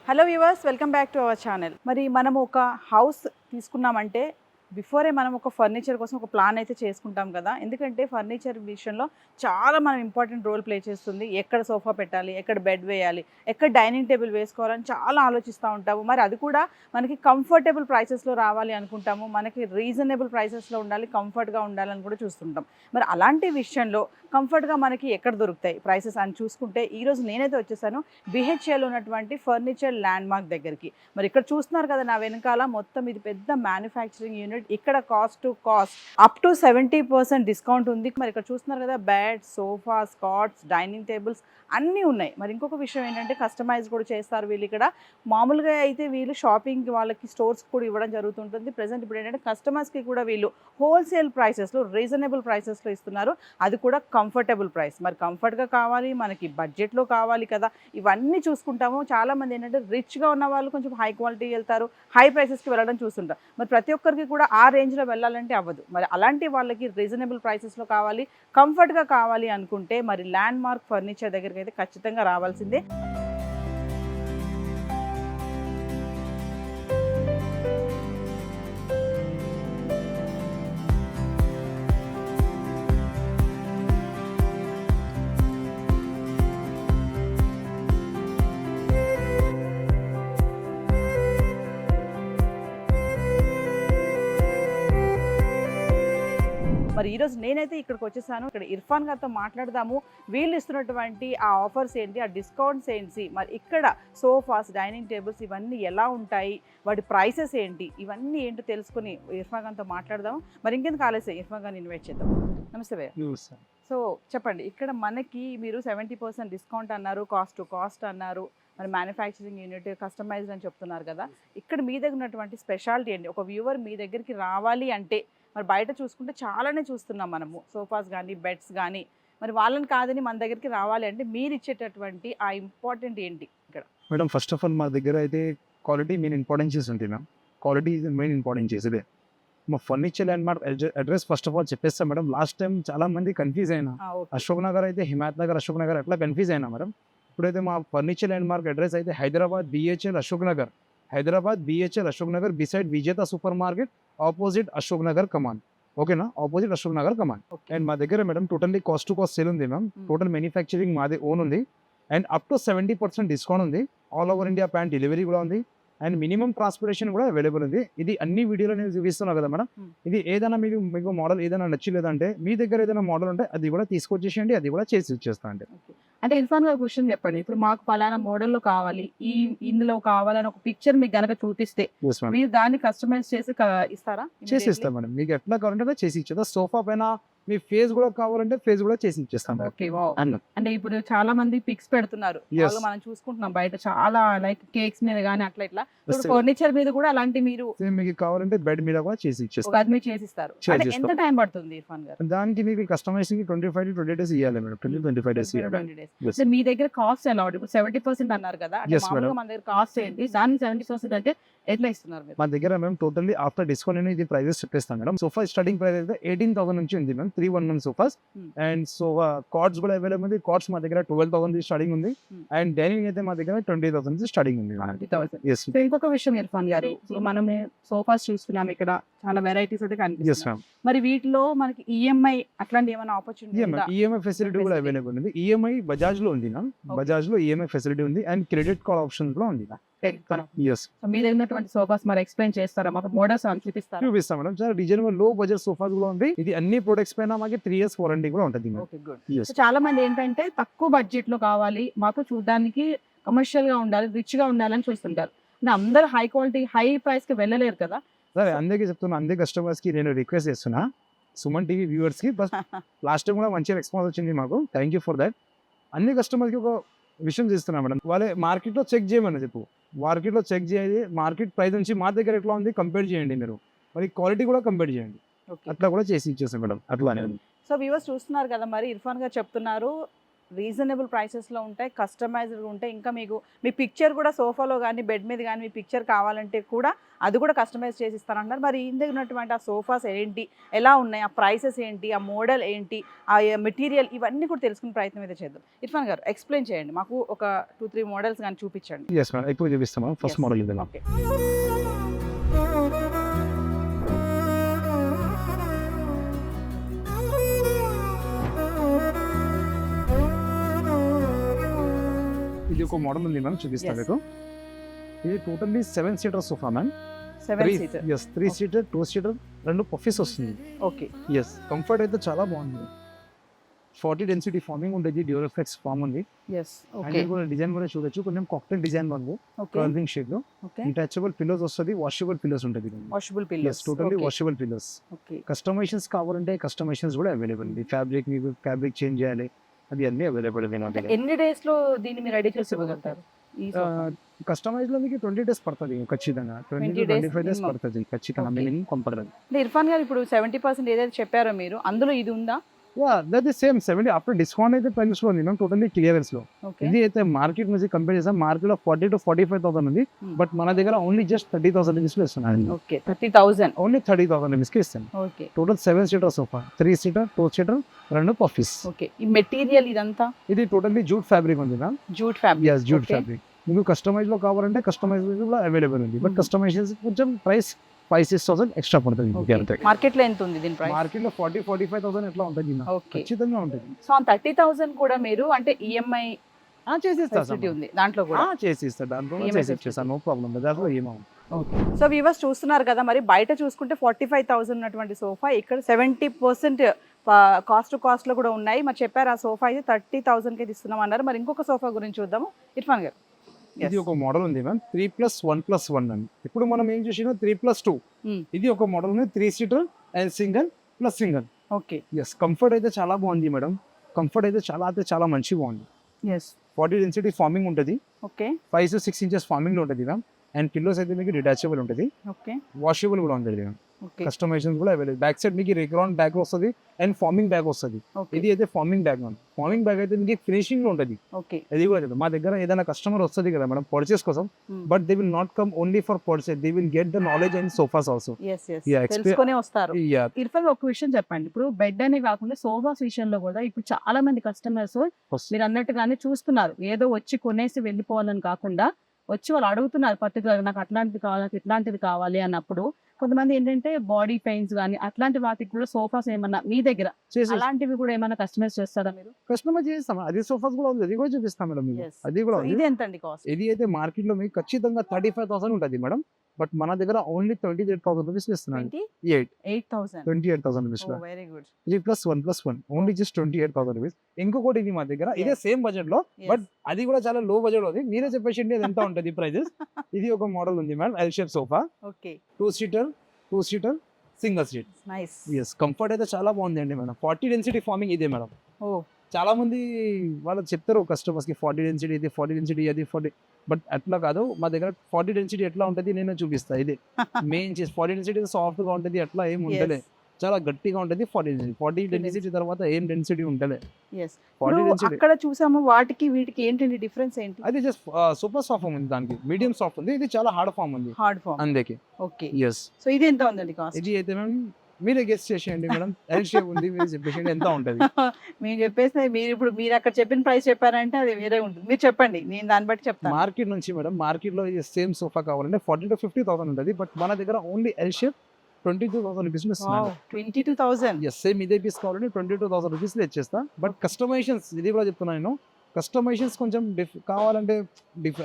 Hello viewers, welcome back to our channel. మరి మనం ఒక హౌస్ తీసుకున్నామంటే బిఫోరే మనం ఒక ఫర్నిచర్ కోసం ఒక ప్లాన్ అయితే చేసుకుంటాం కదా. ఎందుకంటే ఫర్నిచర్ విషయంలో చాలా మనం ఇంపార్టెంట్ రోల్ ప్లే చేస్తుంది. ఎక్కడ సోఫా పెట్టాలి, ఎక్కడ బెడ్ వేయాలి, ఎక్కడ డైనింగ్ టేబుల్ వేసుకోవాలని చాలా ఆలోచిస్తూ ఉంటాము. మరి అది కూడా మనకి కంఫర్టబుల్ ప్రైసెస్లో రావాలి అనుకుంటాము, మనకి రీజనబుల్ ప్రైసెస్లో ఉండాలి, కంఫర్ట్గా ఉండాలని కూడా చూస్తుంటాం. మరి అలాంటి విషయంలో కంఫర్ట్గా మనకి ఎక్కడ దొరుకుతాయి ప్రైసెస్ అని చూసుకుంటే ఈరోజు నేనైతే వచ్చేసాను బిహెచ్ఎల్ ఉన్నటువంటి ఫర్నిచర్ ల్యాండ్ మార్క్ దగ్గరికి. మరి ఇక్కడ చూస్తున్నారు కదా నా వెనకాల, మొత్తం ఇది పెద్ద మ్యానుఫ్యాక్చరింగ్ యూనిట్. ఇక్కడ cost to cost up to 70% discount ఉంది. మరి ఇక్కడ చూస్తున్నారు కదా, bed, sofas, cots, dining tables అన్నీ ఉన్నాయి. మరి ఇంకొక విషయం ఏంటంటే కస్టమైజ్ కూడా చేస్తారు వీళ్ళు ఇక్కడ. మామూలుగా అయితే వీళ్ళు షాపింగ్ వాళ్ళకి స్టోర్స్ కూడా ఇవ్వడం జరుగుతుంటుంది. ప్రజెంట్ ఇప్పుడు ఏంటంటే కస్టమర్స్కి కూడా వీళ్ళు హోల్సేల్ ప్రైసెస్లో రీజనబుల్ ప్రైసెస్లో ఇస్తున్నారు, అది కూడా కంఫర్టబుల్ ప్రైస్. మరి కంఫర్ట్గా కావాలి, మనకి బడ్జెట్లో కావాలి కదా, ఇవన్నీ చూసుకుంటాము. చాలామంది ఏంటంటే రిచ్గా ఉన్న వాళ్ళు కొంచెం హై క్వాలిటీ వెళ్తారు, హై ప్రైసెస్కి వెళ్ళడం చూస్తుంటారు. మరి ప్రతి ఒక్కరికి కూడా ఆ రేంజ్లో వెళ్ళాలంటే అవ్వదు. మరి అలాంటి వాళ్ళకి రీజనబుల్ ప్రైసెస్లో కావాలి, కంఫర్ట్గా కావాలి అనుకుంటే మరి ల్యాండ్ మార్క్ ఫర్నిచర్ దగ్గరికి అయితే ఖచ్చితంగా రావాల్సిందే. మరి ఈరోజు నేనైతే ఇక్కడికి వచ్చేసాను. ఇక్కడ ఇర్ఫాన్ గారితో మాట్లాడదాము. వీళ్ళు ఇస్తున్నటువంటి ఆ ఆఫర్స్ ఏంటి, ఆ డిస్కౌంట్స్ ఏంటి, మరి ఇక్కడ సోఫాస్, డైనింగ్ టేబుల్స్ ఇవన్నీ ఎలా ఉంటాయి, వాటి ప్రైసెస్ ఏంటి, ఇవన్నీ ఏంటో తెలుసుకుని ఇర్ఫాన్ గారితో మాట్లాడదాము. మరి ఇంకెందుకు ఆలస్యం, ఇర్ఫాన్ గారిని ఇన్వైట్ చేద్దాం. నమస్తే భయ్య. సో చెప్పండి, ఇక్కడ మనకి మీరు 70% డిస్కౌంట్ అన్నారు, కాస్ట్ టు కాస్ట్ అన్నారు, మరి మ్యానుఫ్యాక్చరింగ్ యూనిట్, కస్టమైజ్డ్ అని చెప్తున్నారు కదా. ఇక్కడ మీ దగ్గర ఉన్నటువంటి స్పెషాలిటీ ఏంటి? ఒక వ్యూవర్ మీ దగ్గరికి రావాలి అంటే మరి బయట చూసుకుంటే చాలానే చూస్తున్నాం మనము, సోఫాస్ కానీ బెడ్స్ కానీ. మరి వాళ్ళని కాదని మన దగ్గరికి రావాలి అంటే మీరు ఇచ్చేటటువంటి ఆ ఇంపార్టెంట్ ఏంటి ఇక్కడ? మేడం, ఫస్ట్ ఆఫ్ ఆల్ మా దగ్గర అయితే క్వాలిటీ మెయిన్ ఇంపార్టెన్స్ ఉంటుంది మ్యామ్. క్వాలిటీ ఈజ్ మెయిన్ ఇంపార్టెన్స్ ఇదే. మా furniture landmark address first of all చెప్పేస్తాం మేడం. లాస్ట్ టైం చాలా మంది కన్ఫ్యూజ్ అయినా, అశోక్ నగర్ అయితే హిమాయత్ నగర్, అశోక్ నగర్ అట్లా కన్ఫ్యూజ్ అయినా మేడం. ఇప్పుడైతే మా ఫర్నిచర్ ల్యాండ్ మార్క్ అడ్రస్ అయితే Hyderabad BHEL Ashok Nagar, Hyderabad BHEL Ashok Nagar beside Vijetha super market, opposite Ashok Nagar కమాన్. ఓకేనా, ఆపోజిట్ అశోక్ నగర్ కమాన్. అండ్ మా దగ్గర madam totally cost to cost sale ఉంది మ్యామ్. టోటల్ మ్యానుఫ్యాక్చరింగ్ మాది ఓన్ ఉంది. అండ్ అప్ టు 70% డిస్కౌంట్ ఉంది. All over India pan delivery కూడా ఉంది. అండ్ మినిమం ట్రాన్స్పోర్టేషన్ కూడా అవైలబుల్ ఉంది. ఇది అన్ని వీడియోలో నేను చూపిస్తున్నాను కదా మేడం. ఇది ఏదైనా మీకు మోడల్ ఏదైనా నచ్చలేదంటే మీ దగ్గర ఏదైనా మోడల్ ఉంటే అది కూడా తీసుకొచ్చేసేయండి, అది కూడా చేసి ఇచ్చేస్తా అండి. అంటే ఇర్ఫాన్ గారు క్వశ్చన్ చెప్పండి, ఇప్పుడు మాకు పలానా మోడల్లో కావాలి, ఇందులో కావాలని ఒక పిక్చర్ మీకు గనక చూపిస్తే మీరు దాన్ని కస్టమైజ్ చేసి ఇస్తారా? చేసి ఇస్తాం మేడం. మీకు ఎట్లా కావాలంటే చేసి ఇచ్చేదా. సోఫా పైన మీ ఫేస్ కూడా కావాలంటే ఫేస్ కూడా చేసి ఇచ్చేస్తాం. ఓకే, అంటే ఇప్పుడు చాలా మంది పిక్స్ పెడుతున్నారు, మనం చూసుకుంటున్నాం బయట చాలా, లైక్ కేక్స్ మీద కానీ అట్లా ఇట్లా. ఫర్నిచర్ మీద కూడా అలాంటి మీరు మీకు కావాలంటే బెడ్ మీద కూడా చేసి ఇచ్చేస్తాం. అది మీరు చేసి ఇస్తారు. ఎంత టైం పడుతుంది ఇర్ఫాన్ గారు? దానికి మీకు కస్టమైజింగ్ 25 to 20 days ఇవ్వాలి మేడం. 20-25 days ఇవ్వాలి. మీ దగ్గర కాస్ట్ ఎలా ఉంటుంది? 70% అన్నారు కదా, మన దగ్గర కాస్ట్ ఏంటి, దాన్ని 70% అంటే ఎట్లా ఇస్తున్నారు? మా దగ్గర మేము టోటల్లీ ఆఫ్టర్ డిస్కౌంట్ అనేది ఇది ప్రైజెస్ చెప్పేస్తాం మేడం. సోఫా స్టార్టింగ్ ప్రైస్ అయితే 18,000 నుంచి ఉంది ma'am. 311 sofas. And sofa cards కూడా అవైలబుల్ ఉంది. కార్డ్స్ మా దగ్గర 12,000 స్టార్టింగ్ ఉంది. అండ్ డైనింగ్ అయితే మా దగ్గర 20,000 స్టార్టింగ్ ఉంది. ఇంకొక విషయం ఇర్ఫాన్ గారు, మనం సోఫాస్ చూస్తున్నాం, ఇక్కడ చాలా వెరైటీస్ అయితే కనిపిస్తుంది. మరి వీటిలో మనకి ఈఎంఐ అట్లాంటి ఏమైనా ఆపర్చునిటీ? ఈఎంఐ ఫెసిలిటీ కూడా అవైలబుల్ ఉంది. ఈఎంఐ బజాజ్ లో ఉంది మ్యామ్. బజాజ్ లో ఈఎంఐ ఫెసిలిటీ ఉంది అండ్ క్రెడిట్ కార్డ్ ఆప్షన్ కూడా ఉంది. మీ దగ్గర ఉన్నటువంటి సోఫాస్ మరి ఎక్స్ప్లెయిన్ చేస్తారా, మాకు మోడల్స్ చూపిస్తారా? చూపిస్తాం మేడం. చాలా రీజనబుల్ లో బడ్జెట్ సోఫాస్ కూడా ఉంది. ఇది అన్ని ప్రొడక్ట్స్ పైన మాకు 3 years వారంటీ కూడా ఉంటుంది. చాలా మంది ఏంటంటే తక్కువ బడ్జెట్ లో కావాలి, మాకు చూడడానికి కమర్షియల్ గా ఉండాలి, రిచ్ గా ఉండాలని చూస్తుంటారు. అందరూ హై క్వాలిటీ హై ప్రైస్ కి వెళ్ళలేరు కదా. సరే, అందరికీ చెప్తున్నా, అందరి కస్టమర్స్ కి నేను రిక్వెస్ట్ చేస్తున్నా, సుమన్ టీవీ వ్యూవర్స్ కి. బస్ లాస్ట్ టైం కూడా మంచి రెస్పాన్స్ వచ్చింది మాకు, థ్యాంక్ యూ ఫర్ దాట్. అన్ని కస్టమర్స్ కి ఒక విషయం చేస్తున్నా మేడం, వాళ్ళే మార్కెట్ లో చెక్ చేయమని చెప్పు. మార్కెట్ లో చెక్ చేయాలి, మార్కెట్ ప్రైస్ నుంచి మా దగ్గర ఎట్లా ఉంది కంపేర్ చేయండి మీరు, మరి క్వాలిటీ కూడా కంపేర్ చేయండి. అట్లా కూడా చేసి ఇచ్చేస్తాం మేడం. అట్లా అనేది. సో వ్యూవర్స్ చూస్తున్నారు కదా, మరి ఇర్ఫాన్ గారు చెప్తున్నారు రీజనబుల్ ప్రైసెస్లో ఉంటాయి, కస్టమైజ్డ్ ఉంటాయి. ఇంకా మీకు మీ పిక్చర్ కూడా సోఫాలో కానీ బెడ్ మీద కానీ మీ పిక్చర్ కావాలంటే కూడా అది కూడా కస్టమైజ్ చేసి ఇస్తానంటారు. మరి ఈ దగ్గర ఉన్నటువంటి ఆ సోఫాస్ ఏంటి, ఎలా ఉన్నాయి, ఆ ప్రైసెస్ ఏంటి, ఆ మోడల్ ఏంటి, ఆ మెటీరియల్, ఇవన్నీ కూడా తెలుసుకునే ప్రయత్నం అయితే చేద్దాం. ఇర్ఫాన్ గారు ఎక్స్ప్లెయిన్ చేయండి మాకు, ఒక 2-3 మోడల్స్ కానీ చూపించండి. ఎస్ మేడం, ఇప్పుడు చూపిస్తాం. First Yes. మోడల్ ఇది. ఓకే, ఇది ఒక మోడల్ ఉంది మ్యామ్, చూపిస్తాను Yes. మీకు. ఇది totally 7 seater sofa ma'am. 7 seater. 3 seater, 2 seater, 2 puffies వస్తుంది. ఓకే, ఎస్, కంఫర్ట్ అయితే చాలా బాగుంది. 40 డెన్సిటీ ఫార్మింగ్ ఉంటుంది, డ్యూరోఫ్లెక్స్ ఫామ్ ఉంది. ఎస్, ఓకే, హ్యాండిల్ కూడా డిజైన్ కూడా చూడొచ్చు, కొంచెం కాక్టైల్ డిజైన్ ఉంది, ఓకే, కర్వింగ్ షేప్ లో. ఓకే. డిటాచబుల్ పిల్లోస్ వస్తుంది, వాషబుల్ పిల్లోస్ ఉంటుంది. Washable pillows. Totally washable pillows. Okay, customisations కావాలంటే కస్టమైజేషన్స్ కూడా అవైలబుల్ ఉంది. ఫ్యాబ్రిక్ మీకు ఫ్యాబ్రిక్ చేంజ్ చేయాలి, అది అన్ని అవైలబుల్ ఉంది నా దగ్గర. ఎన్ని డేస్ లో దీన్ని మీరు రెడీ చేసి ఇవ్వగలుగుతారు? ఈ sofa? కస్టమైజ్ లో మీకు 20 డేస్ పడుతుంది ఖచ్చితంగా. 20 to 20 days 25 డేస్ minimum. పడుతుంది ఖచ్చితంగా, Okay. Minimum compulsory. అంటే ఇర్ఫాన్ గారు ఇప్పుడు 70% ఏదైతే చెప్పారో మీరు, అందులో ఇది ఉందా? That is same 70 after discount అయితే ప్రైస్ లో ఉంది మ్యామ్, టోటల్లీ క్లియరెన్స్ లో. ఓకే, ఇది అయితే మార్కెట్ నుంచి కంపేర్ చేస్తే మార్కెట్ లో 40 to 45,000 ఉంది, Hmm. బట్ మన దగ్గర ఓన్లీ జస్ట్ 30,000 రూపీస్ లో ఇస్తున్నాను. ఓకే, 30,000. ఓన్లీ 30,000 రూపీస్ కి ఇస్తాను. Okay, total 7 seater sofa, 3 seater, 2 seater, 2 puffies. Okay. ఈ మెటీరియల్ ఇదంతా ఇది టోటల్లీ జూట్ ఫ్యాబ్రిక్ ఉంది ma'am. Jute fabric. yes jute fabric. మీకు కస్టమైజ్ లో కావాలంటే కస్టమైజ్ కూడా అవైలబుల్ ఉంది, బట్ Hmm. కస్టమైజేషన్ కొంచెం ప్రైస్ 5-6,000 ఎక్స్ట్రా పడుతుంది మీకు అంతే. మార్కెట్ లో ఎంత ఉంది దీని ప్రైస్? మార్కెట్ లో 40-45,000 ఎట్లా ఉంటుంది మ్యామ్? ఓకే, ఖచ్చితంగా ఉంటుంది. సో 30,000 కూడా మీరు అంటే ఈఎంఐ చేసిస్తా ఫెసిలిటీ ఉంది దాంట్లో కూడా? చేసిస్తా, దాంట్లో EMI చేసి facility. ఇచ్చేస్తాను, నో ప్రాబ్లం. దాంట్లో ఏమవుతుంది. ఓకే. సో వ్యూవర్స్ చూస్తున్నారు కదా, మరి బయట చూసుకుంటే 45,000 ఉన్నటువంటి సోఫా ఇక్కడ 70% కాస్ట్ లో కూడా ఉన్నాయి. మరి చెప్పారు ఆ సోఫా అయితే 30,000 కి ఇస్తున్నాం అన్నారు. మరి ఇంకొక సోఫా గురించి చూద్దాము ఇర్ఫాన్ గారు. ఇది ఒక మోడల్ ఉంది మ్యామ్, 3+1+1 అని. ఇప్పుడు మనం ఏం చేసినా 3+2. Hmm. ఇది ఒక మోడల్ ఉంది, 3 seater and single plus single. Okay, yes, comfort అయితే చాలా బాగుంది మేడం. కంఫర్ట్ అయితే చాలా మంచిగా బాగుంది. ఎస్, 40 డెన్సిటీ ఫార్మింగ్ ఉంటుంది, ఓకే, 5 to 6 ఇంచెస్ ఫార్మింగ్ లో ఉంటుంది మ్యామ్. అండ్ పిల్లోస్ అయితే మీకు డిటాచబుల్ ఉంటుంది, ఓకే, వాషబుల్ కూడా ఉంటుంది మ్యామ్. ఓకే, కస్టమైజేషన్ కూడా అవైలబుల్. బ్యాక్ సైడ్ మీకు రిక్రాన్ బ్యాగ్ వస్తుంది అండ్ ఫార్మింగ్ బ్యాగ్ వస్తుంది. ఓకే, ఇది అయితే farming bag ma'am. Farming bag అయితే మీకు ఫినిషింగ్ లో ఉంటుంది. ఓకే. అది కూడా లేదు. మా దగ్గర ఏదైనా కస్టమర్ వస్తుంది కదా మేడం పర్చేస్ కోసం, Hmm. But they will not come only for purchase, they will get the knowledge and sofas also. Yes, yes. Yeah, తెలుసుకొని వస్తారు. ఇర్ఫాన్ ఒక విషయం చెప్పండి. ఇప్పుడు బెడ్ అనే కాకుండా సోఫాస్ విషయంలో కూడా ఇప్పుడు చాలా మంది కస్టమర్స్ మీరు అన్నట్టుగానే చూస్తున్నారు, ఏదో వచ్చి కొనేసి వెళ్ళిపోవాలని కాకుండా వచ్చి వాళ్ళు అడుగుతున్నారు పర్టికులర్ నాకు అట్లాంటిది కావాలి, నాకు ఇట్లాంటిది కావాలి అన్నప్పుడు కొంతమంది ఏంటంటే బాడీ పెయిన్స్ కానీ అట్లాంటి వాటికి కూడా సోఫాస్ ఏమన్నా మీ దగ్గర అలాంటివి కూడా ఏమైనా కస్టమైజ్ చేస్తారా మీరు? కస్టమర్ చేస్తాం. అది సోఫాస్ కూడా ఉంది, అది కూడా చూపిస్తాం మేడం మీకు. Yes. అది కూడా So, ఉంది. ఇది ఎంత అండి కాస్ట్? ఇది అయితే మార్కెట్ లో మీకు ఖచ్చితంగా 35,000 ఉంటుంది మేడం, బట్ మన దగ్గర ఓన్లీ 28,000 రూపీస్ ఇస్తున్నాను. 28,000. 28,000 రూపీస్. Oh, very good. ఇది +1+1 ఓన్లీ జస్ట్ 28,000 రూపీస్. ఇంకొకటి ఇది మా దగ్గర ఇదే Yes. సేమ్ బడ్జెట్ లో, Yes. బట్ అది కూడా చాలా లో బడ్జెట్ ఉంది. మీరే చెప్పేసి అది ఎంత ఉంటుంది ప్రైజెస్. ఇది ఒక మోడల్ ఉంది madam, L shape sofa, Okay, 2 seater, single seat. nice. Yes, comfort అయితే చాలా బాగుంది అండి మేడం. 40 డెన్సిటీ ఫార్మింగ్ ఇదే మేడం. Oh, చాలా మంది వాళ్ళు చెప్తారు కస్టమర్స్ కి 40 డెన్సిటీ ఇది, 40 డెన్సిటీ అది 40, బట్ అట్లా కాదు. మా దగ్గర 40 డెన్సిటీ ఎట్లా ఉంటుంది నేను చూపిస్తా. ఇది మెయిన్ 40 డెన్సిటీ సాఫ్ట్ గా ఉంటుంది, అట్లా ఏం ఉంటలే, yes, చాలా గట్టిగా ఉంటుంది. 40 డెన్సిటీ తర్వాత ఏం డెన్సిటీ ఉంటలే. yes. 40 ఇప్పుడు డెన్సిటీ అక్కడ చూసాము, వాటికి వీటికి ఏంటండి డిఫరెన్స్ ఏంటి? అది జస్ట్ సూపర్ సాఫ్ట్ ఉంది, దానికి మీడియం సాఫ్ట్ ఉంది, ఇది చాలా హార్డ్ ఫామ్ ఉంది హార్డ్ ఫామ్. అందుకే. ఓకే, ఎస్, సో ఇది ఎంత ఉందండి కాస్ట్? ఇది అయితే మేడం మీరే గెస్ట్ చేసేయండి మేడం. ఎల్ షేప్ ఉంది, మీరు చెప్పేసి ఎంత ఉంటుంది. మేము చెప్పేసి మీరు అక్కడ చెప్పిన ప్రైస్ చెప్పారంటే అది వేరే ఉంటుంది. మీరు చెప్పండి, నేను దాన్ని బట్టి చెప్తాను. మార్కెట్ నుంచి మేడం, మార్కెట్ లో సేమ్ సోఫా కావాలంటే 40 to 50,000 ఉంటుంది, బట్ మన దగ్గర ఓన్లీ ఎల్ షేప్ 22,000 రూపీస్ ఇస్తున్నాను. 22,000. ఎస్, సేమ్ ఇదే పీస్ కావాలంటే 22,000 రూపీస్ ఇచ్చేస్తా. బట్ కస్టమైజేషన్స్ ఇది కూడా చెప్తున్నాను నేను, కస్టమైజేషన్స్ కొంచెం కావాలంటే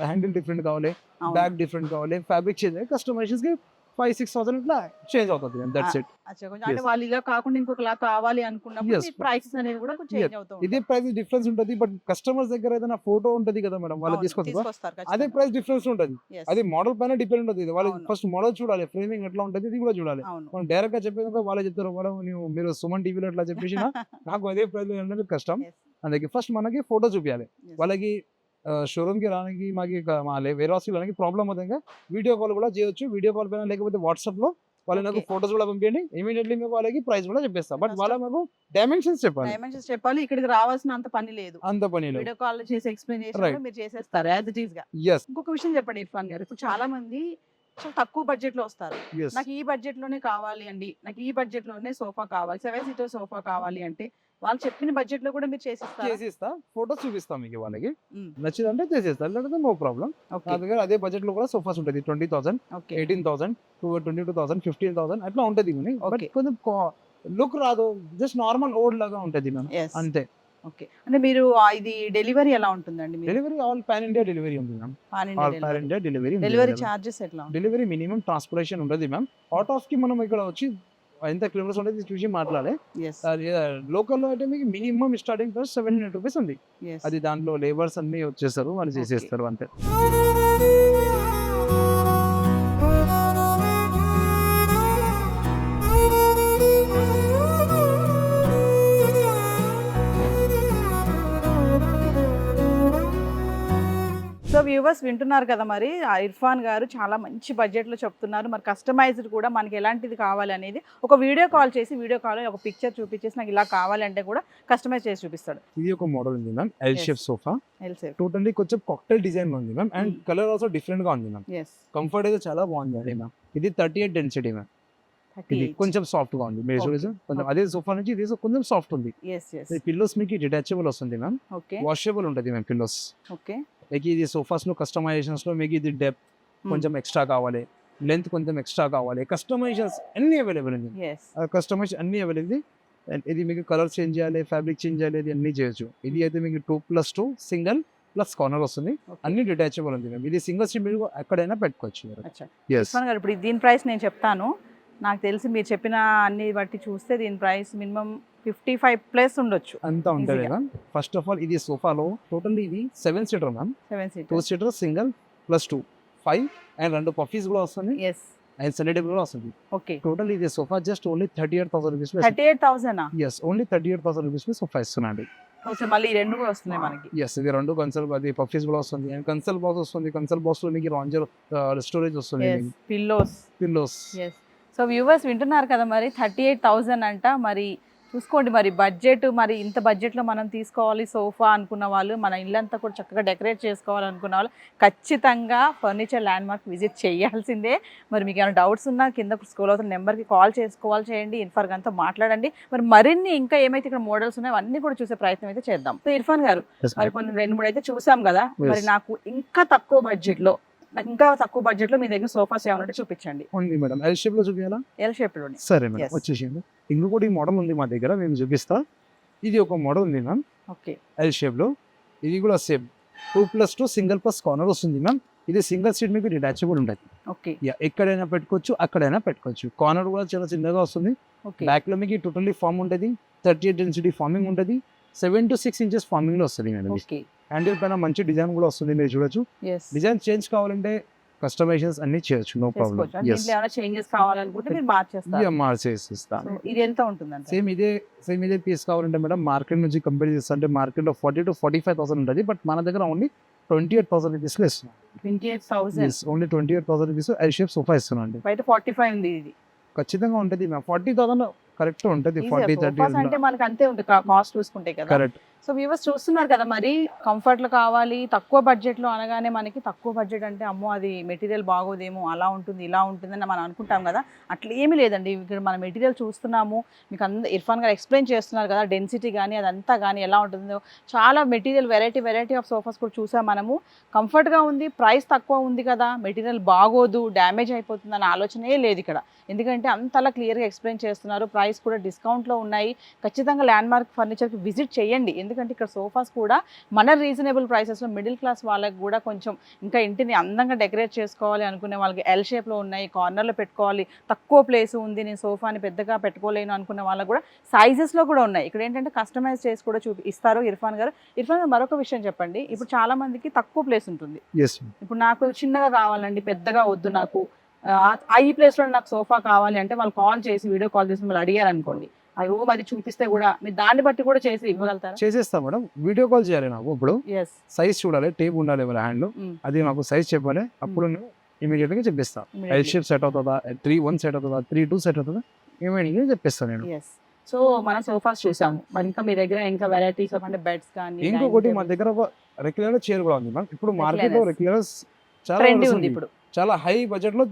హ్యాండిల్ డిఫరెంట్ కావాలి, అవును. బ్యాగ్ డిఫరెంట్ కావాలి, ఫ్యాబ్రిక్ చేంజ్ అయ్యి కస్టమైజేషన్స్ కి 5-6,000 ఇట్లా చేంజ్ అవుతుంది. That's it. అచ్చా, కొంచెం అంటే Yes. వాళ్ళు ఇలా కాకుండా ఇంకొకలా కావాలి అనుకున్నప్పుడు Yes. ప్రైసెస్ అనేది కూడా కొంచెం చేంజ్ అవుతూ ఇదే ప్రైస్ డిఫరెన్స్ ఉంటుంది, బట్ కస్టమర్స్ దగ్గర ఏదైనా ఫోటో ఉంటుంది కదా మేడం, వాళ్ళు తీసుకొస్తారు, అదే ప్రైస్ డిఫరెన్స్ ఉంటుంది. అది మోడల్ పైన డిపెండ్ ఉంటుంది. వాళ్ళు అవును. ఫస్ట్ మోడల్ చూడాలి, ఫ్రేమింగ్ ఎట్లా ఉంటుంది ఇది కూడా చూడాలి. అవును. మనం డైరెక్ట్ గా చెప్పేది వాళ్ళే చెప్తారు, మేడం మీరు సుమన్ టీవీలో ఎట్లా చెప్పేసినా నాకు అదే ప్రైస్ అనేది కష్టం. Yes. అందుకే ఫస్ట్ మనకి ఫోటో చూపించాలి. Yes. వాళ్ళకి షోరూమ్కి రానికి మాకు వేరే రానికి ప్రాబ్లం అవుతుంది, వీడియో కాల్ కూడా చేయొచ్చు. వీడియో కాల్ పైన లేకపోతే వాట్సాప్లో వాళ్ళు నాకు Okay. ఫోటోస్ కూడా పంపించండి, ఇమీడియట్లీ మేము వాళ్ళకి ప్రైస్ కూడా చెప్పేస్తాం. బట్ వాళ్ళ మాకు డైమెన్షన్స్ చెప్పాలి, డైమెన్షన్స్ చెప్పాలి, ఇక్కడికి రావాల్సిన అంత పని లేదు. అంత పని లేదు. వీడియో కాల్ చేసి ఎక్స్ప్లెయిన్ Right. మీరు చేసేస్తారు యాజ్ ఇట్ ఈస్ గా. ఎస్ ఇంకొక విషయం చెప్పండి ఇర్ఫాన్ గారు, ఇప్పుడు చాలా మంది చాలా తక్కువ బడ్జెట్ లో వస్తారు. ఎస్ నాకు ఈ బడ్జెట్ లోనే కావాలి అండి, నాకు ఈ బడ్జెట్ లోనే సోఫా కావాలి, 7 సీటర్ సోఫా కావాలి అంటే వాళ్ళు చెప్పిన బడ్జెట్ లో కూడా మీరు చేసిస్తారు. చేసిస్తా, ఫోటోస్ చూపిస్తాం మీకు వాళ్ళకి, మ్మ్. నచ్చిందంటే చేసేస్తాం, లేకపోతే నో ప్రాబ్లం. ఓకే నా దగ్గర అదే బడ్జెట్ లో కూడా సోఫాస్ ఉంటుంది, 20,000, ఓకే 18,000, 22,000, 15,000 అట్లా ఉంటుంది. But Okay. కొంచెం లుక్ రాదు, జస్ట్ నార్మల్ ఓల్డ్ లాగా ఉంటుంది మ్యామ్, Yes. అంతే. ఓకే అంటే మీరు ఇది డెలివరీ ఎలా ఉంటుందండి? Delivery all pan India delivery ఉంది ma'am, all pan India delivery. Delivery charges ఎట్లా ఉంటాయి? డెలివరీ మినిమం ట్రాన్స్పోర్టేషన్ ఉంటుంది మ్యామ్. అవుట్ ఆఫ్ కి మనం ఇక్కడ వచ్చి ఎంత కిలోమీటర్స్ ఉంటుంది చూసి మాట్లాడాలి. Yes. లోకల్లో అయితే మీకు మినిమం స్టార్టింగ్ ప్రైస్ 700 రూపీస్ ఉంది. Yes. అది దాంట్లో లేబర్స్ అన్ని వచ్చేస్తారు, వాళ్ళు Okay. చేసేస్తారు అంతే. సో వ్యూవర్స్ వింటున్నారు కదా, మరి ఆ ఇర్ఫాన్ గారు చాలా మంచి బడ్జెట్లో చెప్తున్నారు. మరి కస్టమైజ్డ్ కూడా మనకి ఎలాంటిది కావాలి అనేది ఒక వీడియో కాల్ చేసి, వీడియో కాల్ ఒక పిక్చర్ చూపించేసి నాకు ఇలా కావాలంటే కూడా కస్టమైజ్ చేసి చూపిస్తాడు. ఇది ఒక మోడల్ ఉంది ma'am, L Yes. Shape sofa, L shape. Totally కొంచెం కాక్టైల్ డిజైన్ ఉంది ma'am, and colour also different గా ఉంది మ్యామ్. ఎస్. కంఫర్ట్ అయితే చాలా బాగుంది మ్యామ్. ఇది 38 డెన్సిటీ మ్యామ్, ఇది కొంచెం సాఫ్ట్ గా ఉంది. మీరు Okay. చూడొచ్చు, కొంచెం అదే సోఫా నుంచి ఇది కొంచెం సాఫ్ట్ ఉంది. Yes yes. పిల్లోస్ మీకు డిటాచబుల్ వస్తుంది మ్యామ్, ఓకే వాషబుల్ ఉంటుంది మ్యామ్ పిల్లోస్. ఓకే. లైక్ ఇది సోఫాస్ లో కస్టమైజేషన్స్ లో మీకు ఇది డెప్త్ కొంచెం ఎక్స్ట్రా కావాలి, లెంత్ కొంచెం ఎక్స్ట్రా కావాలి, కస్టమైజేషన్స్ అన్ని అవైలబుల్ ఉంది. ఎస్. కస్టమైజేషన్ అన్ని అవైలబుల్ ఉంది. And ఇది మీకు కలర్ చేంజ్ చేయాలి, ఫ్యాబ్రిక్ చేంజ్ చేయాలి, ఇది అన్ని చేయొచ్చు. ఇది అయితే మీకు 2+2 సింగిల్ ప్లస్ కార్నర్ వస్తుంది, అన్ని డిటాచబుల్ ఉంది మ్యామ్. ఇది సింగిల్ సీట్ మీరు ఎక్కడైనా పెట్టుకోవచ్చు. అచ్చా Yes. ఇర్ఫాన్ గారు, ఇప్పుడు దీని ప్రైస్ నేను చెప్తాను. నాకు తెలిసి మీరు చెప్పిన అన్ని బట్టి చూస్తే దీని ప్రైస్ మినిమం 55+ ఉండొచ్చు. అంతా ఉంటుంది Easy గా. మ్యామ్. ఫస్ట్ ఆఫ్ ఆల్ ఇది సోఫాలో టోటల్లీ ఇది 7 seater ma'am, 7 seater. 2 seater single +2 5, and 2 puffies కూడా వస్తుంది, ఎస్. అండ్ సెల్ టేబుల్ కూడా వస్తుంది. ఓకే. టోటల్ ఇది sofa just only 38,000 rupees. 38,000. Yes, only 38,000 rupees sofa ఇస్తున్నాండి. ఓకే, మళ్ళీ ఈ రెండు కూడా వస్తున్నాయి మనకి. ఎస్, ఇది 2 కన్సల్, అది పఫీస్ కూడా వస్తుంది, అండ్ కన్సల్ బాక్స్ వస్తుంది. కన్సల్ బాక్స్ లో మీకు రాంజర్ స్టోరేజ్ వస్తుంది, pillows. Pillows. Yes. So viewers వింటున్నారు కదా, మరి 38,000 అంట. మరి చూసుకోండి, మరి బడ్జెట్, మరి ఇంత బడ్జెట్లో మనం తీసుకోవాలి సోఫా అనుకున్న వాళ్ళు, మన ఇల్లంతా కూడా చక్కగా డెకరేట్ చేసుకోవాలనుకున్న వాళ్ళు ఖచ్చితంగా ఫర్నిచర్ ల్యాండ్ మార్క్ విజిట్ చేయాల్సిందే. మరి మీకు ఏమైనా డౌట్స్ ఉన్నా కింద స్క్రోల్ అవుతున్న నెంబర్కి కాల్ చేయండి, ఇర్ఫాన్ గారితో మాట్లాడండి. మరి మరిన్ని ఇంకా ఏమైతే ఇక్కడ మోడల్స్ ఉన్నాయో అన్నీ కూడా చూసే ప్రయత్నం అయితే చేద్దాం. సో ఇర్ఫాన్ గారు, మరి కొన్ని 2-3 అయితే చూసాం కదా, మరి నాకు ఇంకా తక్కువ బడ్జెట్లో మీ దగ్గర సోఫాస్ ఏమన్నా చూపించండి. ఉంది మేడం, ఎల్ షేప్ లో చూపించాలా? ఎల్ షేప్లోనే. సరే మేడం, Yes. వచ్చేసింది. ఇంకొకటి మోడల్ ఉంది మా దగ్గర, మేము చూపిస్తా. ఇది ఒక మోడల్ ఉంది మ్యామ్, ఓకే. ఎల్ షేప్ లో. ఇది కూడా సేమ్ 2+2 సింగిల్ ప్లస్ కార్నర్ వస్తుంది మ్యామ్. ఇది సింగిల్ సీట్ మీకు డిటాచబుల్ ఉంటుంది. ఓకే. ఎక్కడైనా పెట్టుకోవచ్చు, అక్కడైనా పెట్టుకోవచ్చు. కార్నర్ కూడా చాలా చిన్నగా వస్తుంది. ఓకే. బ్యాక్ లో మీకు టోటల్లీ ఫార్మ్ ఉంటుంది, 38 డెన్సిటీ ఫార్మింగ్ ఉంటుంది, 7 to 6 ఇంచెస్ ఫార్మింగ్ లో వస్తుంది మేడం. ఓకే. హ్యాండిల్ పైన మంచి డిజైన్ కూడా వస్తుంది, మీరు చూడొచ్చు. yes డిజైన్ చేంజ్ కావాలంటే కస్టమైజేషన్స్ అన్ని చేయొచ్చు, నో ప్రాబ్లం. చేసుకోవచ్చు. అంటే దీంట్లో ఏమైనా చేంజెస్ కావాలనుకుంటే మీరు మార్చేస్తారు. మార్చేసిస్తాను. So, ఇది ఎంత ఉంటుందంటే? సేమ్ ఇదే పీస్ కావాలంటే మేడం మార్కెట్ నుంచి కంపేర్ చేస్తే అంటే మార్కెట్లో 40,000 to 45,000 ఉంటుంది, బట్ మన దగ్గర ఓన్లీ 28,000 రూపీస్లో ఇస్తున్నాం. 28,000. Only 28,000 rupees L shape sofa ఇస్తున్నాం అండి. బయట 45 ఉంది. ఇది ఖచ్చితంగా ఉంటుంది మ్యామ్, 40,000 కరెక్ట్ ఉంటుంది. 40-30 అంటే మనకి అంతే ఉంటుంది కాస్ట్ చూసుకుంటే కదా. కరెక్ట్. సో వ్యూవర్స్ చూస్తున్నారు కదా, మరి కంఫర్ట్లు కావాలి తక్కువ బడ్జెట్లో అనగానే మనకి తక్కువ బడ్జెట్ అంటే అమ్మో అది మెటీరియల్ బాగోదేమో, అలా ఉంటుంది ఇలా ఉంటుందని మనం అనుకుంటాం కదా. అట్లా ఏమీ లేదండి. ఇక్కడ మన మెటీరియల్ చూస్తున్నాము, మీకు ఇర్ఫాన్ గారు ఎక్స్ప్లెయిన్ చేస్తున్నారు కదా, డెన్సిటీ కానీ అదంతా కానీ ఎలా ఉంటుందో. చాలా మెటీరియల్ వెరైటీ ఆఫ్ సోఫాస్ కూడా చూసాం మనము. కంఫర్ట్గా ఉంది, ప్రైస్ తక్కువ ఉంది కదా, మెటీరియల్ బాగోదు, డ్యామేజ్ అయిపోతుంది అనే ఆలోచనే లేదు ఇక్కడ. ఎందుకంటే అంతలా క్లియర్గా ఎక్స్ప్లెయిన్ చేస్తున్నారు. ప్రైస్ కూడా డిస్కౌంట్లో ఉన్నాయి. ఖచ్చితంగా ల్యాండ్ మార్క్ ఫర్నిచర్కి విజిట్ చేయండి. ఎందుకంటే ఇక్కడ సోఫాస్ కూడా మన రీజనబుల్ ప్రైసెస్లో మిడిల్ క్లాస్ వాళ్ళకి కూడా కొంచెం ఇంకా ఇంటిని అందంగా డెకరేట్ చేసుకోవాలి అనుకునే వాళ్ళకి ఎల్ షేప్లో ఉన్నాయి, కార్నర్లో పెట్టుకోవాలి, తక్కువ ప్లేస్ ఉంది, నేను సోఫాని పెద్దగా పెట్టుకోలేను అనుకునే వాళ్ళకి కూడా సైజెస్లో కూడా ఉన్నాయి. ఇక్కడ ఏంటంటే కస్టమైజ్ చేసి కూడా ఇస్తారు ఇర్ఫాన్ గారు. ఇర్ఫాన్ గారు మరొక విషయం చెప్పండి. ఇప్పుడు చాలా మందికి తక్కువ ప్లేస్ ఉంటుంది. ఇప్పుడు నాకు చిన్నగా కావాలండి, పెద్దగా వద్దు, నాకు ఈ ప్లేస్లో నాకు సోఫా కావాలి అంటే వాళ్ళు కాల్ చేసి వీడియో కాల్ చేసి వాళ్ళు అడిగారు అనుకోండి, అయ్యో అది చూపిస్తే కూడా మీరు దాన్ని బట్టి కూడా చేసి ఇవ్వగలుగుతారా? చేసేస్తాం మేడం. వీడియో కాల్ చేయాలి నాకు. ఇప్పుడు yes సైజ్ చూడాలి, టేప్ ఉండాలి వాళ్ళ హ్యాండ్ లో, అది నాకు సైజ్ చెప్పాలి. అప్పుడు ఇమీడియట్ గా చెప్పిస్తా ఎల్ షేప్ సెట్ అవుతుందా 3-1 సెట్ అవుతుందా 3-2 సెట్ అవుతుందా ఇమీడియట్ గా చెప్పిస్తాను నేను. ఎస్. సో మనం సోఫాస్ చూసాము, మరి ఇంకా మీ దగ్గర ఇంకా వెరైటీస్ అంటే బెడ్స్ కానీ ఇంకొకటి మా దగ్గర రెగ్యులర్ చైర్ కూడా ఉంది మ్యామ్. ఇప్పుడు మార్కెట్ లో రెగ్యులర్ చాలా ట్రెండ్ orders ఉంది ఉంది. ఇప్పుడు. చాలా హై బడ్జెట్ లో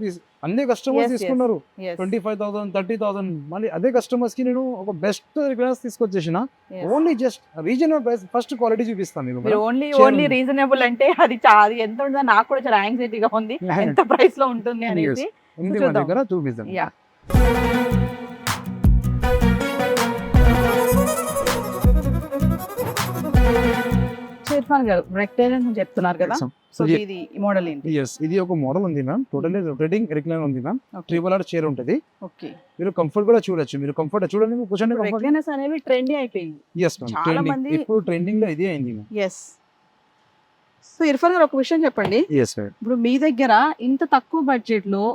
అన్ని కస్టమర్స్ Yes, yes. తీసుకున్నారు. Yes. 25,000 30,000 మళ్ళీ అదే కస్టమర్స్ కి నేను ఒక బెస్ట్ రెగ్యులర్స్ తీసుకొచ్చేసిన. Yes. Only just regional price first quality చూపిస్తాను మీకు మీరు మేడం. ఓన్లీ Chair ఉంది. రీజనబుల్ అంటే అది అది ఎంత ఉంటుందో నాకు కూడా చాలా యాంగ్జైటీగా ఉంది, ఎంత ప్రైస్ లో ఉంటుంది అనేసి. ఉంది మా చూద్దాం. దగ్గర చూపిస్తాను. యా. ఇర్ఫాన్ గారు రెక్టేరియల్ అని చెప్తున్నారు కదా, సో Yeah. ఇది మోడల్ ఏంటి? ఎస్ ఇది ఒక మోడల్ ఉంది మ్యామ్. టోటల్లీ రొటేటింగ్ రెక్లైనర్ ఉంది మ్యామ్. ట్రిపుల్ ఆర్ చైర్ ఉంటుంది. ఓకే. మీరు కంఫర్ట్ కూడా చూడొచ్చు. మీరు కంఫర్ట్ చూడండి కూర్చోండి కంఫర్ట్. రెక్లైనర్స్ అనేవి ట్రెండీ అయిపోయింది. Yes ma'am. చాలా ట్రెండింగ్ మంది- ఇప్పుడు ట్రెండింగ్ లో ఇదే అయింది మ్యామ్. ఎస్. సో ఇర్ఫాన్ గారు ఒక విషయం చెప్పండి, ఎస్ మ్యామ్. ఇప్పుడు మీ దగ్గర ఇంత తక్కువ బడ్జెట్ లో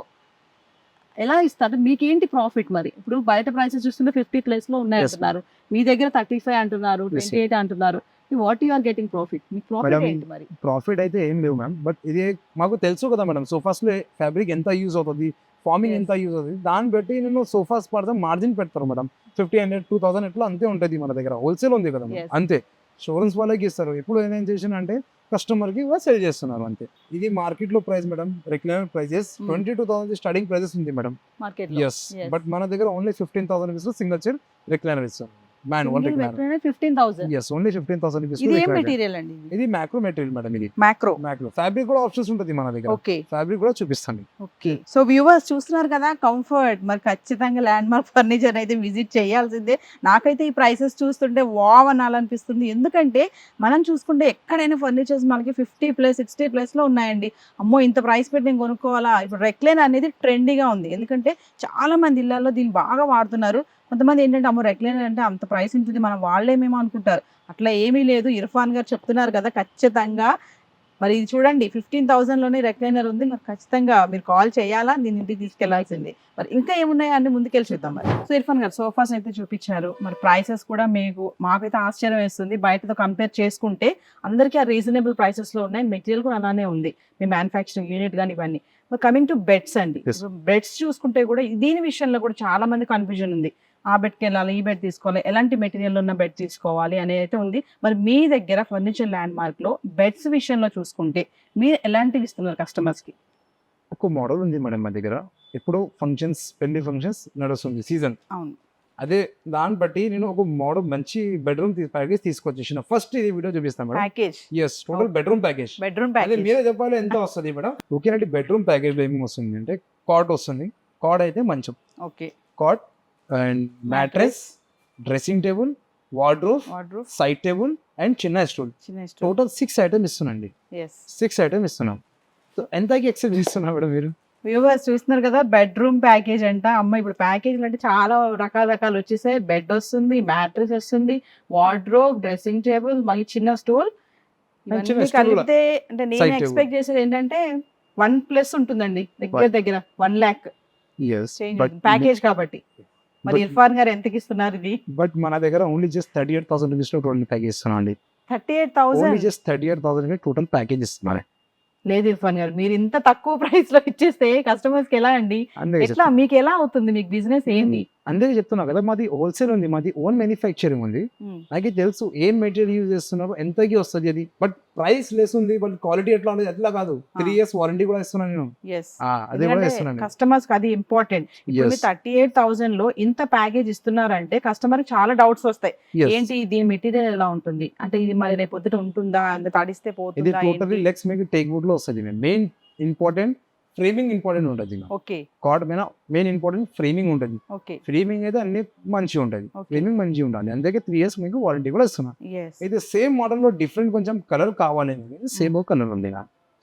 ఎలా ఇస్తారు, మీకేంటి ప్రాఫిట్? మరి ఇప్పుడు బయట ప్రైసెస్ చూస్తుంటే 50+ లో ఉన్నాయి Yes. అంటున్నారు, మీ దగ్గర 35 అంటున్నారు, Yes, 28 అంటున్నారు. What you are getting profit? మీ ప్రాఫిట్ Madam, ఏంటి మరి? ప్రాఫిట్ అయితే ఏం లేవు మ్యామ్. బట్ ఇది మాకు తెలుసు కదా మేడం, సోఫాస్ లో ఫ్యాబ్రిక్ ఎంత యూజ్ అవుతుంది, ఫార్మింగ్ Yes. ఎంత యూజ్ అవుతుంది, దాన్ని బట్టి నేను సోఫాస్ పడతాం మార్జిన్ పెడతారు మేడం. 1500 2000 ఎట్లా అంతే ఉంటుంది మన దగ్గర. హోల్సేల్ ఉంది కదా Yes. అంతే. షోరూమ్స్ వాళ్ళకి ఇస్తారు. ఇప్పుడు ఏం చేసిన అంటే కస్టమర్ కి సేల్ చేస్తున్నారు అంతే. ఇది మార్కెట్ లో price madam. Regular prices 22,000 starting prices ఉంది మేడం. Market yes. బట్ మన దగ్గర ఓన్లీ 15,000 రూపీస్ లో సింగిల్ చైర్ రెగ్యులర్ ఇస్తాం. Man one regular. 15,000. Yes only 15,000 rupees. ఇది ఏం మెటీరియల్ అండి? ఇది మ్యాక్రో మెటీరియల్ మేడం. ఇది మ్యాక్రో. మ్యాక్రో ఫ్యాబ్రిక్ కూడా ఆప్షన్స్ ఉంటుంది మన దగ్గర. ఓకే. ఫ్యాబ్రిక్ కూడా చూపిస్తాను. ఓకే. సో వ్యూవర్స్ చూస్తున్నారు కదా, కంఫర్ట్ మరి ఖచ్చితంగా ల్యాండ్ మార్క్ ఫర్నిచర్ అయితే విజిట్ చేయాల్సిందే. నాకైతే ఈ ప్రైసెస్ చూస్తుంటే వావ్ అనాలనిపిస్తుంది. ఎందుకంటే మనం చూసుకుంటే ఎక్కడైనా ఫర్నిచర్స్ మనకి 50+ 60+ లో ఉన్నాయండి. అమ్మో ఇంత ప్రైస్ పెట్టి నేను కొనుక్కోవాలా? ఇప్పుడు రెక్లైన్ అనేది ట్రెండీగా ఉంది, ఎందుకంటే చాలా మంది ఇళ్లలో దీన్ని బాగా వాడుతున్నారు. కొంతమంది ఏంటంటే అమ్మో రెక్లైనర్ అంటే అంత ప్రైస్ ఉంటుంది, మనం వాళ్ళేమేమో అనుకుంటారు. అట్లా ఏమీ లేదు. ఇర్ఫాన్ గారు చెప్తున్నారు కదా, ఖచ్చితంగా మరి ఇది చూడండి 15,000 లోనే రెక్లైనర్ ఉంది. మరి ఖచ్చితంగా మీరు కాల్ చేయాలా, దీని ఇంటికి తీసుకెళ్లాల్సిందే. మరి ఇంకా ఏమున్నాయో అన్ని ముందుకెళ్ళి చూద్దాం. మరి సో ఇర్ఫాన్ గారు సోఫాస్ అయితే చూపించారు, మరి ప్రైసెస్ కూడా మాకైతే ఆశ్చర్యం వేస్తుంది. బయటతో కంపేర్ చేసుకుంటే అందరికీ ఆ రీజనబుల్ ప్రైసెస్ లో ఉన్నాయి. మెటీరియల్ కూడా అలానే ఉంది, మీ మ్యానుఫ్యాక్చరింగ్ యూనిట్ కానీ ఇవన్నీ. మరి కమింగ్ టు బెడ్స్ అండి, Yes. బెడ్స్ చూసుకుంటే కూడా దీని విషయంలో కూడా చాలా మంది కన్ఫ్యూజన్ ఉంది. ఆ బెడ్కి వెళ్ళాలి, ఈ బెడ్ తీసుకోవాలి, ఎలాంటి మెటీరియల్ ఉన్న బెడ్ తీసుకోవాలి అనేది అయితే ఉంది. మరి మీ దగ్గర ఫర్నిచర్ ల్యాండ్ మార్క్ లో బెడ్స్ విషయంలో చూసుకుంటే మీరు ఎలాంటివి ఇస్తున్నారు కస్టమర్స్ కి? ఒక మోడల్ ఉంది మేడం మా దగ్గర. ఇప్పుడు ఫంక్షన్స్, పెళ్లి ఫంక్షన్స్ నడుస్తుంది సీజన్. అవును. అదే దాన్ని బట్టి నేను ఒక మోడల్ మంచి బెడ్రూమ్ ప్యాకేజ్ తీసుకొచ్చేసిన. ఫస్ట్ ఇది వీడియో చూపిస్తాను madam. Package, yes total bedroom package. Bedroom అదే ప్యాకేజ్. మీరే చెప్పాలి ఎంత వస్తుంది మేడం. ఓకేనండి. బెడ్రూమ్ ప్యాకేజ్ లో ఏమేమి వస్తుంది అంటే కాట్ వస్తుంది. కాట్ అయితే మంచం, okay. Cot and mattress, dressing table, wardrobe, wardrobe, side table and చిన్న స్టూల్. చిన్న టోటల్ 6 ఐటమ్ ఇస్తున్నాండి. ఎస్. 6 ఐటమ్ ఇస్తున్నాం. సో ఎంతకి ఎక్సెప్ట్ చేస్తున్నా మేడం మీరు? వ్యూవర్స్ చూస్తున్నారు కదా, బెడ్రూమ్ ప్యాకేజ్ అంట. అమ్మ ఇప్పుడు ప్యాకేజ్లు అంటే చాలా రకాలు వచ్చేసాయి. బెడ్ వస్తుంది, మ్యాట్రెస్ వస్తుంది, వార్డ్రోబ్, డ్రెస్సింగ్ టేబుల్, మళ్ళీ చిన్న స్టూల్. చిన్న ఇవన్నీ stool కూడా. కలిపితే అంటే నేను Side table. ఎక్స్పెక్ట్ చేసేది ఏంటంటే 1+ ఉంటుందండి, దగ్గర 1 lakh ఎస్. చేంజ్ ప్యాకేజ్ కాబట్టి. మరి ఇర్ఫాన్ గారు ఎంతకి ఇస్తున్నారు ఇది? బట్ మన దగ్గర ఓన్లీ జస్ట్ 38,000 రూపీస్ లో టోటల్ ప్యాకేజ్ ఇస్తున్నాం అండి. 38,000 ఓన్లీ జస్ట్ 38,000 టోటల్ ప్యాకేజ్ ఇస్తున్నారు. లేదు ఇర్ఫాన్ గారు, మీరు ఇంత తక్కువ ప్రైస్ లో ఇచ్చేస్తే కస్టమర్స్ కి ఎలా అండి? ఎట్లా మీకు ఎలా అవుతుంది? మీకు బిజినెస్ ఏంటి? అందరికీ చెప్తున్నా కదా, మాది హోల్సేల్ ఉంది, మాది ఓన్ మ్యానుఫ్యాక్చరింగ్ ఉంది. నాకు తెలుసు ఏం మెటీరియల్ యూజ్ చేస్తున్నారు, ఎంతకి వస్తుంది అది. బట్ ప్రైస్ లెస్ ఉంది, బట్ క్వాలిటీ ఎట్లా ఉండదు ఎట్లా కాదు. 3 years వారంటీ కూడా ఇస్తున్నాను నేను. అదే కూడా ఇస్తున్నాను. కస్టమర్స్ కి అది ఇంపార్టెంట్. ఇప్పుడు 38,000 లో ఇంత ప్యాకేజ్ ఇస్తున్నారంటే కస్టమర్ చాలా డౌట్స్ వస్తాయి. ఏంటి దీని మెటీరియల్ ఎలా ఉంటుంది, అంటే ఇది మరి రేపు పొద్దుట ఉంటుందా, అంత తడిస్తే ఇది పోతుందా? టోటలీ లెగ్స్ మీకు టేక్ వుడ్ లో వస్తుంది. మెయిన్ ఇంపార్టెంట్ ఫ్రేమింగ్ ఇంపార్టెంట్ ఉంటుంది. ఓకే. కార్డ్ మీద మెయిన్ ఇంపార్టెంట్ ఫ్రేమింగ్ ఉంటుంది. ఓకే. ఫ్రేమింగ్ అయితే అన్ని మంచిగా ఉంటుంది. Okay. ఫ్రేమింగ్ మంచిగా ఉండాలి. అందుకే 3 years మీకు వారంటీ కూడా ఇస్తున్నా. yes అయితే సేమ్ మోడల్ లో డిఫరెంట్ కొంచెం కలర్ కావాలి. సేమ్ కలర్ ఉంది.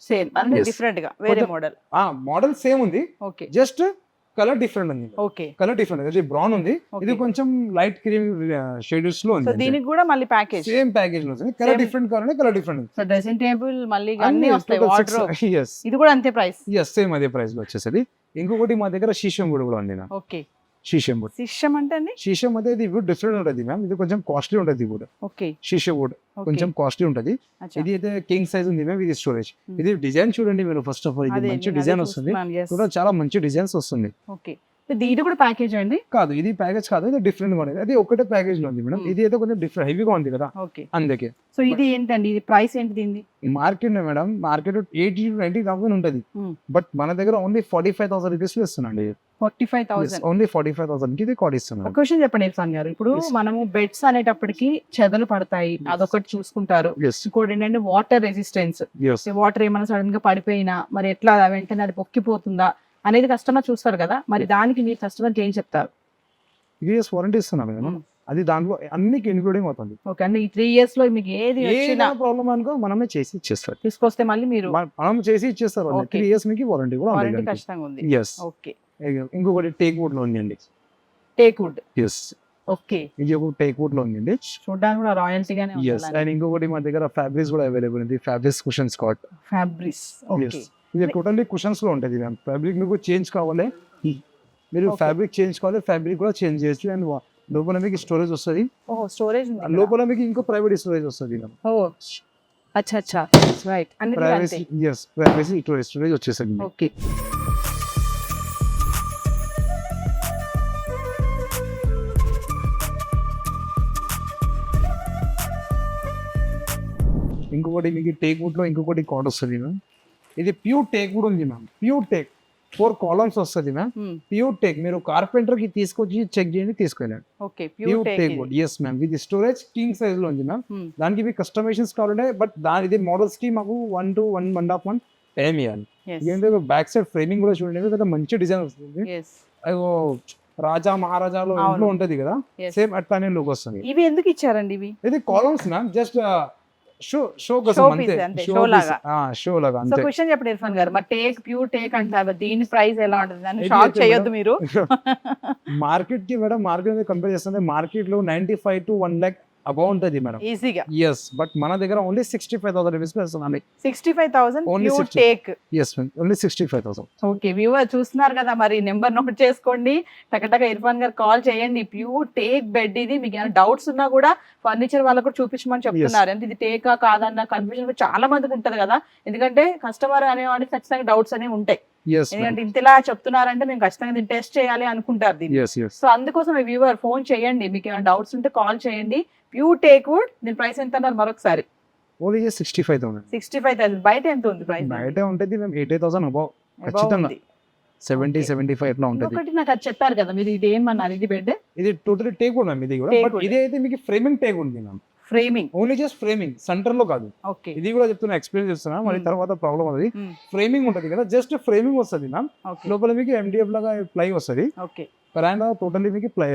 సేమ్ అంటే Yes. డిఫరెంట్ గా వేరే కొంచెం- మోడల్. మోడల్ సేమ్ ఉంది, ఓకే. జస్ట్ కలర్ డిఫరెంట్ ఉంది. ఓకే. కలర్ డిఫరెంట్ ఇది బ్రౌన్ ఉంది, ఇది Okay. కొంచెం లైట్ క్రీమ్ షేడ్స్ లో సో ఉంది. దీనికి కూడా మళ్ళీ ప్యాకేజ్ సేమ్ ప్యాకేజ్ లో ఉంది. Colour Same. డిఫరెంట్ కావాలంటే colour different. So dressing table మళ్ళీ అన్ని వస్తాయి, వార్డ్రోబ్ ఎస్ ఇది కూడా అంతే ప్రైస్. ఎస్ సేమ్ అదే ప్రైస్ లో వచ్చేసరి. ఇంకొకటి మా దగ్గర శీషం కూడా ఉంది. ఓకే. షీషం వుడ్. శిష్యం అంటే అండి? షీషం అయితే ఇది వుడ్ డిఫరెంట్ ఉంటుంది మ్యామ్, ఇది కొంచెం కాస్ట్లీ ఉంటుంది వుడ్. ఓకే. షీషం వుడ్ కొంచెం కాస్ట్లీ ఉంటుంది. ఇది అయితే కింగ్ సైజ్ ఉంది మ్యామ్, ఇది స్టోరేజ్. ఇది డిజైన్ చూడండి మీరు ఫస్ట్ ఆఫ్ ఆల్, ఇది మంచి డిజైన్ వస్తుంది కూడా, చాలా మంచి డిజైన్స్ వస్తుంది. ఓకే. ఇది కూడా ప్యాకేజ్ అండి? కాదు, ఇది ప్యాకేజ్ కాదు, ఇది డిఫరెంట్ గా ఉంది. అది ఒకటే ప్యాకేజ్ లో ఉంది మేడం, ఇది అయితే కొంచెం డిఫరెంట్ హెవీగా ఉంది కదా, అందుకే. సో ఇది ఏంటండి, ఇది ప్రైస్ ఏంటి దీన్ని? మార్కెట్ మేడం, మార్కెట్ 80,000 to 90,000 ఉంటుంది, బట్ మన దగ్గర ఓన్లీ 45,000 రూపీస్ లో ఇస్తున్నాండి. 45,000 ఓన్లీ 45,000 కి ఇది కార్డ్ ఇస్తున్నాం. ఒక క్వశ్చన్ చెప్పండి ఇర్ఫాన్ గారు, ఇప్పుడు మనము బెడ్స్ అనేటప్పటికి చెదలు పడతాయి, అదొకటి చూసుకుంటారు. ఇంకోటి ఏంటంటే వాటర్ రెసిస్టెన్స్, వాటర్ ఏమైనా సడన్ గా పడిపోయినా మరి ఎట్లా వెంటనే అది పొక్కిపోతుందా అనేది కస్టమర్ చూస్తారు కదా, మరి దానికి మీరు కస్టమర్ కి ఏం చెప్తారు? 3 years వారంటీ ఇస్తున్నాం మేడం, అది దాంట్లో అన్నికి ఇన్క్లూడింగ్ అవుతుంది. ఓకే, అంటే ఈ 3 years లో మీకు ఏది వచ్చినా ప్రాబ్లం అనుకో మనమే చేసి ఇచ్చేస్తారు, తీసుకొస్తే మళ్ళీ మీరు మనం చేసి ఇచ్చేస్తారు. 3 years మీకు వారంటీ కూడా వారంటీ ఖచ్చితంగా ఉంది. yes. ఓకే. ఇంకొకటి టేక్ వుడ్ లో ఉందండి. Teak wood? yes. ఓకే. ఇది ఒక టేక్ వుడ్ లో ఉందండి, చూడడానికి కూడా రాయల్టీ గానే ఉంది. yes. అండ్ ఇంకొకటి మా దగ్గర ఫ్యాబ్రిక్స్ కూడా అవైలబుల్ ఉంది, fabrics cushions cot. Fabrics, okay. ఇది టోటల్లీ కుషన్స్ లో ఉంటుంది మ్యామ్. ఫ్యాబ్రిక్ మీకు చేంజ్ కావాలి, మీరు ఫ్యాబ్రిక్ చేంజ్ కావాలి, ఫ్యాబ్రిక్ కూడా చేంజ్ చేయొచ్చు. అండ్ లోపల మీకు స్టోరేజ్ వస్తుంది. ఓహో, స్టోరేజ్ ఉంది లోపల మీకు ఇంకో ప్రైవేట్ స్టోరేజ్ వస్తుంది మ్యామ్. ఓ అచ్చా అచ్చా, right. Privacy, yes, privacy storage వచ్చేసింది. ఓకే. ఇంకొకటి మీకు టేక్ వుడ్ లో ఇంకొకటి కాట్ వస్తుంది మ్యామ్, ఇది ప్యూర్ టేక్ వుడ్ ఉంది మ్యామ్, ప్యూర్ టేక్ 4 columns వస్తుంది మ్యామ్, ప్యూర్ టేక్. మీరు కార్పెంటర్ కి తీసుకొచ్చి చెక్ చేయండి, తీసుకెళ్ళండి. Okay, pure teak wood, yes ma'am. ఇది స్టోరేజ్ కింగ్ సైజ్ లో ఉంది మ్యామ్, దానికి మీ కస్టమైజేషన్స్ కావాలంటే, బట్ దాని ఇది మోడల్స్ కి మాకు 1 to 1.5 month టైం ఇవ్వాలి. ఎందుకంటే బ్యాక్ సైడ్ ఫ్రేమింగ్ కూడా చూడండి కదా, మంచి డిజైన్ వస్తుంది. అయ్యో రాజా మహారాజాలో ఇంట్లో ఉంటది కదా, సేమ్ అట్లానే లుక్ వస్తుంది. ఇవి ఎందుకు ఇచ్చారండి ఇవి? ఇది కాలమ్స్ మ్యామ్, జస్ట్ షో కోసం అంతే, షో లాగా అంతే. క్వశ్చన్ చెప్పండి ఇర్ఫాన్ గారు, మరి టేక్ ప్యూర్ టేక్ అంటారు, దీని ప్రైస్ ఎలా ఉంటుంది అని షాక్ చేయొద్దు మీరు. మార్కెట్ కి మేడం, మార్కెట్ కంపేర్ చేస్తుంటే మార్కెట్ లో 95 to 1 lakh అబౌవ్ ఉంటుంది మేడం, ఈజీగా. yes, బట్ మన దగ్గర ఓన్లీ 65,000 రూపీస్ ఇస్తున్నాం. 65,000 only pure teak. yes ma'am, only 65,000. Okay, viewer చూస్తున్నారు కదా, మరి నెంబర్ నోట్ చేసుకోండి, టకటక ఇర్ఫాన్ గారు కాల్ చేయండి. ప్యూర్ టేక్ బెడ్ ఇది. మీకు ఏమైనా డౌట్స్ ఉన్నా కూడా ఫర్నిచర్ వాళ్ళకు కూడా చూపించమని చెప్తున్నారు. అంటే ఇది టేకా కాదన్న కన్ఫ్యూజన్ చాలా మందికి ఉంటది కదా, ఎందుకంటే కస్టమర్ అనేవాడికి ఖచ్చితంగా డౌట్స్ అనేవి ఉంటాయి. ఎందుకంటే ఇంతలా చెప్తున్నారంటే మేము ఖచ్చితంగా దీన్ని టెస్ట్ చేయాలి అనుకుంటారు దీన్ని. సో అందుకోసం వ్యూవర్ ఫోన్ చేయండి, మీకు ఏమైనా డౌట్స్ ఉంటే కాల్ చేయండి. ప్యూర్ టేక్ వుడ్, దీని ప్రైస్ ఎంత అన్నారు మరొకసారి? ఓన్లీ 65,000. 65,000. బయట ఎంత ఉంది ప్రైస్? బయట ఉంటుంది మేము 80,000 అబౌవ్, ఖచ్చితంగా 70-75 ఎట్లా ఉంటుంది. ఒకటి నాకు అది చెప్పారు కదా మీరు, ఇది ఏమన్నారు, ఇది బెడ్? ఇది టోటలీ టేక్ వుడ్ మ్యామ్, ఇది కూడా. బట్ ఇది అయితే మీకు ఫ్రేమింగ్ టేక్ ఉంది ma'am, framing, only just framing, centre లో కాదు. ఓకే, ఇది కూడా చెప్తున్నా, ఎక్స్ప్లెయిన్ చేస్తున్నా, మరి తర్వాత ప్రాబ్లం అవుతుంది. ఫ్రేమింగ్ ఉంటుంది కదా, జస్ట్ ఫ్రేమింగ్ వస్తుంది మ్యామ్, లోపల మీకు MDF లాగా ప్లై వస్తుంది. ఓకే, పైన టోటల్లీ మీకు ప్లై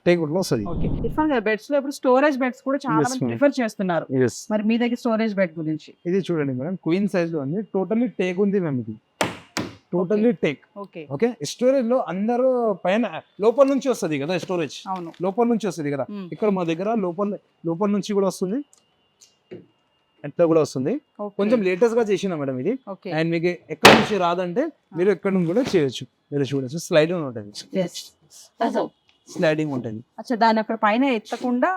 టేక్ వుడ్ లో వస్తుంది. ఓకే. ఇర్ఫాన్ గారు, బెడ్స్ లో ఇప్పుడు స్టోరేజ్ బెడ్స్ కూడా చాలా మంది ప్రిఫర్ చేస్తున్నారు, మరి మీ దగ్గర స్టోరేజ్ బెడ్ గురించి? ఇది చూడండి మేడం, క్వీన్ సైజ్ లో ఉంది, టోటల్లీ టేక్ ఉంది మ్యామ్, ఇది టోటల్లీ టేక్. ఓకే, స్టోరేజ్ లో అందరూ పైన లోపల నుంచి వస్తుంది కదా, స్టోరేజ్ లోపల నుంచి వస్తుంది కదా, ఇక్కడ మా దగ్గర లోపల నుంచి కూడా వస్తుంది, ఎట్లా కూడా వస్తుంది. కొంచెం లేటెస్ట్ గా చేసిన మేడం ఇది. అండ్ మీకు ఎక్కడ నుంచి రాదంటే మీరు ఎక్కడ నుంచి కూడా చేయొచ్చు. మీరు చూడొచ్చు, స్లైడింగ్ ఉంటుంది, స్లైడింగ్ ఉంటుంది. అచ్చా, దాని అక్కడ పైన ఎత్తకుండా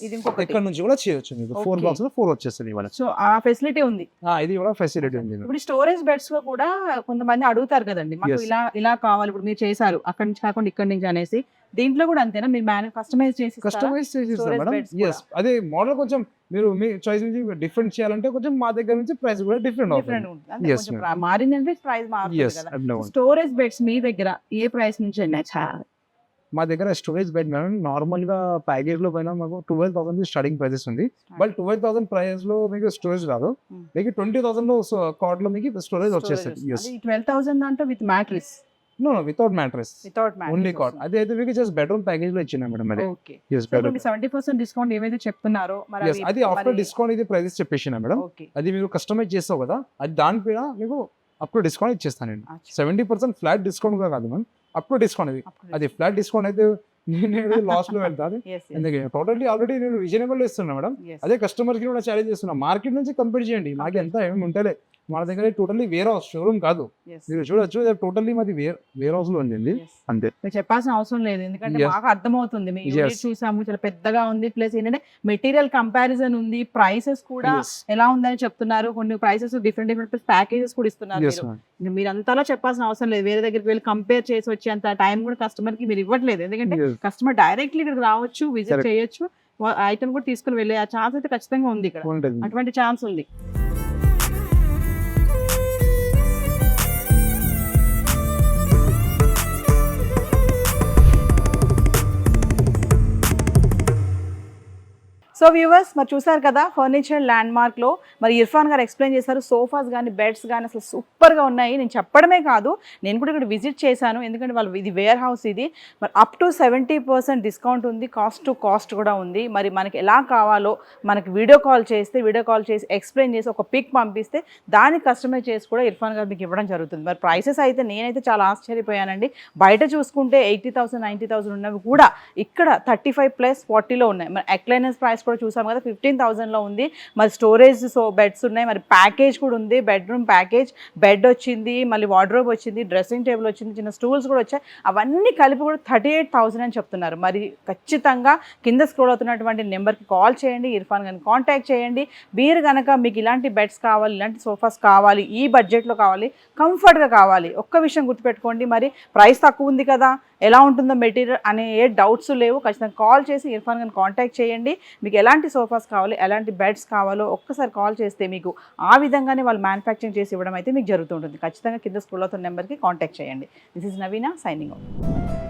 ఇది ఎక్కడ నుంచి కూడా చేయొచ్చు. మీకు 4 బాక్స్ లో 4 వచ్చేస్తుంది ఇవాళ. సో ఆ ఫెసిలిటీ ఉంది, ఇది కూడా ఫెసిలిటీ ఉంది. ఇప్పుడు స్టోరేజ్ బెడ్స్ లో కూడా కొంతమంది అడుగుతారు కదండి, మాకు ఇలా కావాలి, ఇప్పుడు మీరు చేశారు అక్కడ నుంచి కాకుండా ఇక్కడ నుంచి అనేసి, దీంట్లో కూడా అంతేనా, మీరు కస్టమైజ్ చేసి మేడం? yes, అదే మోడల్ కొంచెం మీరు మీ చాయిస్ నుంచి డిఫరెంట్ చేయాలంటే కొంచెం మా దగ్గర నుంచి ప్రైస్ కూడా డిఫరెంట్ అవుతుంది. మారిందంటే ప్రైస్ మారుతుంది కదా. స్టోరేజ్ బెడ్స్ మీ దగ్గర ఏ ప్రైస్ నుంచి? మా దగ్గర స్టోరేజ్ బెడ్ మేడం నార్మల్ గా ప్యాకేజ్ లో పైన మాకు 12,000 స్టార్టింగ్ ప్రైసెస్ ఉంది, బట్ 12,000 ప్రైస్ లో మీకు స్టోరేజ్ రాదు, మీకు 20,000 లో కార్డ్ లో మీకు స్టోరేజ్ వచ్చేస్తుంది. 12,000 అంటే with mattress? No, without mattress, only cot. అది అయితే మీకు జస్ట్ బెడ్రూమ్ ప్యాకేజ్ లో ఇచ్చినా మేడం. అది 70% డిస్కౌంట్ ఏవైతే చెప్తున్నారో అది ఆఫ్టర్ డిస్కౌంట్ ఇది ప్రైజెస్ చెప్పేసిన మేడం. అది మీరు కస్టమైజ్ చేస్తావు కదా, అది దానిపైన మీకు అప్పుడు డిస్కౌంట్ ఇచ్చేస్తాను నేను. 70% ఫ్లాట్ డిస్కౌంట్ కూడా కాదు మ్యామ్, అప్పుడు డిస్కౌంట్. అది ఫ్లాట్ డిస్కౌంట్ అయితే నేను లాస్ట్ లో వెళ్తాను, ఎందుకంటే టోటల్లీ ఆల్రెడీ నేను రీజనబుల్ ఇస్తున్నా మేడం. అదే కస్టమర్ కి కూడా ఛాలెంజ్ చేస్తున్నా, మార్కెట్ నుంచి కంపేర్ చేయండి, మాకు ఎంత ఏమి ఉంటలే, మన దగ్గర టోటల్లీ వేర్ హౌస్ షోరూమ్ కాదు. Yes. మీరు చూడొచ్చు టోటల్లీ మాది వేర్ హౌస్ లో ఉంది Yes. అంతే. మీరు చెప్పాల్సిన అవసరం లేదు, ఎందుకంటే Yes. మాకు అర్థమవుతుంది. మీ Yes. యూనిట్ చూసాము, చాలా పెద్దగా ఉంది. ప్లస్ ఏంటంటే మెటీరియల్ కంపారిజన్ ఉంది, ప్రైసెస్ కూడా Yes. ఎలా ఉందని చెప్తున్నారు. కొన్ని ప్రైసెస్ డిఫరెంట్ ప్యాకేజెస్ కూడా ఇస్తున్నారు. Yes, ma'am. మీరు అంతలా చెప్పాల్సిన అవసరం లేదు. వేరే దగ్గరికి వెళ్ళి కంపేర్ చేసి వచ్చేంత టైం కూడా కస్టమర్ కి మీరు ఇవ్వట్లేదు. ఎందుకంటే Yes. కస్టమర్ డైరెక్ట్లీ ఇక్కడికి రావచ్చు, విజిట్ Correct. చేయొచ్చు, ఐటమ్ కూడా తీసుకుని వెళ్ళే ఆ ఛాన్స్ అయితే ఖచ్చితంగా ఉంది ఇక్కడ. ఉంటుంది. అటువంటి ఛాన్స్ ఉంది. సో వ్యూవర్స్ మరి చూసారు కదా ఫర్నిచర్ ల్యాండ్ మార్క్లో మరి ఇర్ఫాన్ గారు ఎక్స్ప్లెయిన్ చేశారు. సోఫాస్ కానీ బెడ్స్ కానీ అసలు సూపర్గా ఉన్నాయి. నేను చెప్పడమే కాదు, నేను కూడా ఇక్కడ విజిట్ చేశాను. ఎందుకంటే వాళ్ళు ఇది వేర్ హౌస్, ఇది మరి అప్ టు 70% డిస్కౌంట్ ఉంది, కాస్ట్ టు కాస్ట్ కూడా ఉంది. మరి మనకి ఎలా కావాలో మనకి వీడియో కాల్ చేసి ఎక్స్ప్లెయిన్ చేసి ఒక పిక్ పంపిస్తే దాన్ని కస్టమైజ్ చేసి కూడా ఇర్ఫాన్ గారు మీకు ఇవ్వడం జరుగుతుంది. మరి ప్రైసెస్ అయితే నేనైతే చాలా ఆశ్చర్యపోయానండి. బయట చూసుకుంటే 80,000 90,000 ఉన్నవి కూడా ఇక్కడ 35+ 40లో ఉన్నాయి. మరి ఎక్లైనర్స్ ప్రైస్ కూడా చూసాం కదా 15,000లో ఉంది. మరి స్టోరేజ్ బెడ్స్ ఉన్నాయి, మరి ప్యాకేజ్ కూడా ఉంది. బెడ్రూమ్ ప్యాకేజ్, బెడ్ వచ్చింది, మళ్ళీ వార్డ్రోబ్ వచ్చింది, డ్రెస్సింగ్ టేబుల్ వచ్చింది, చిన్న స్టూల్స్ కూడా వచ్చాయి. అవన్నీ కలిపి కూడా 38,000 అని చెప్తున్నారు. మరి ఖచ్చితంగా కింద స్క్రోల్ అవుతున్నటువంటి నెంబర్కి కాల్ చేయండి, ఇర్ఫాన్ గారిని కాంటాక్ట్ చేయండి. మీరు కనుక మీకు ఇలాంటి బెడ్స్ కావాలి, ఇలాంటి సోఫాస్ కావాలి, ఈ బడ్జెట్లో కావాలి, కంఫర్ట్గా కావాలి, ఒక్క విషయం గుర్తుపెట్టుకోండి, మరి ప్రైస్ తక్కువ ఉంది కదా, ఎలా ఉంటుందో మెటీరియల్ అనే ఏ డౌట్స్ లేవు. ఖచ్చితంగా కాల్ చేసి ఇర్ఫాన్ గారిని కాంటాక్ట్ చేయండి. మీకు ఎలాంటి సోఫాస్ కావాలి, ఎలాంటి బెడ్స్ కావాలో ఒక్కసారి కాల్ చేస్తే మీకు ఆ విధంగానే వాళ్ళు మ్యానుఫ్యాక్చరింగ్ చేసి ఇవ్వడం అయితే మీకు జరుగుతుంటుంది. ఖచ్చితంగా కింద స్క్రోల్ అవుతున్న నెంబర్కి కాంటాక్ట్ చేయండి. This is Naveena signing out.